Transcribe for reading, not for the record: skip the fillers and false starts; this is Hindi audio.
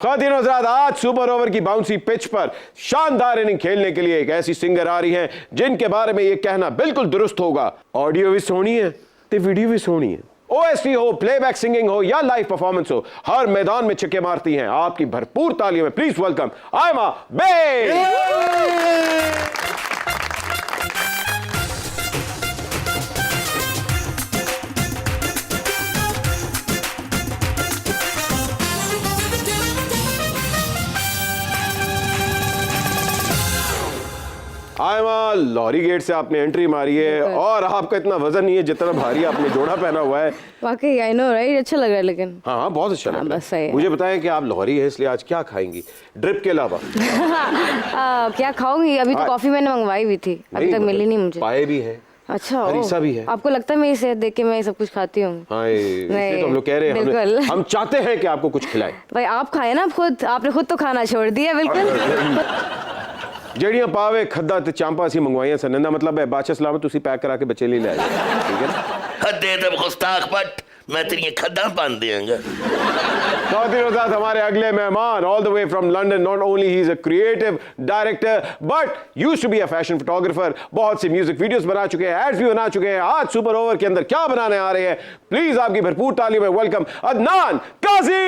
ख़वातीन और हज़रात, आज सुपर ओवर की बाउंसी पिच पर शानदार इनिंग खेलने के लिए एक ऐसी सिंगर आ रही हैं जिनके बारे में ये कहना बिल्कुल दुरुस्त होगा, ऑडियो भी सोहनी है तो वीडियो भी सोहनी है। ओएसटी हो, प्लेबैक सिंगिंग हो या लाइव परफॉर्मेंस हो, हर मैदान में छक्के मारती हैं। आपकी भरपूर तालियों में please welcome Aima Baig. Aima, lorry gate से आपने एंट्री मारी है और आपका इतना वजन नहीं है जितना भारी आपने जोड़ा पहना हुआ है। वाकई आई नो राइट, अच्छा लग रहा है लेकिन। हाँ हाँ, बहुत अच्छा लग रहा है। मुझे बताएं कि आप लाहौरी है इसलिए आज क्या खाएंगी ड्रिप के अलावा? क्या खाऊंगी? अभी तो कॉफी मैंने मंगवाई भी थी, अभी तक मिली नहीं मुझे। पाए भी है, अच्छा, हरीसा भी है। आपको लगता है मेरी सेहत देख के मैं सब कुछ खाती हूँ? तो हम लोग कह रहे हैं हम चाहते हैं कि आपको कुछ खिलाएं। भाई आप खाए ना खुद, आपने खुद तो खाना छोड़ दिया बिल्कुल। ਜਿਹੜੀਆਂ ਪਾਵੇ ਖੱਦਾ ਤੇ ਚਾਂਪਾ ਅਸੀਂ ਮੰਗਵਾਈਆਂ ਸਨ, ਦਾ मतलब है बादशाह सलामत ਤੁਸੀਂ पैक करा के बच्चे ले ले आए, ठीक है ना? खद्दे तो गुस्ताख बट मैं तेरी खद्दा पान देंगे। हमारे अगले मेहमान all the way from London, not only he is a creative director but used to be a fashion photographer, बहुत सी म्यूजिक वीडियोस बना चुके हैं, एड्स भी बना चुके हैं। आज सुपर ओवर के अंदर क्या बनाने आ रहे हैं, प्लीज आपकी भरपूर तालियों में वेलकम अदनान काजी।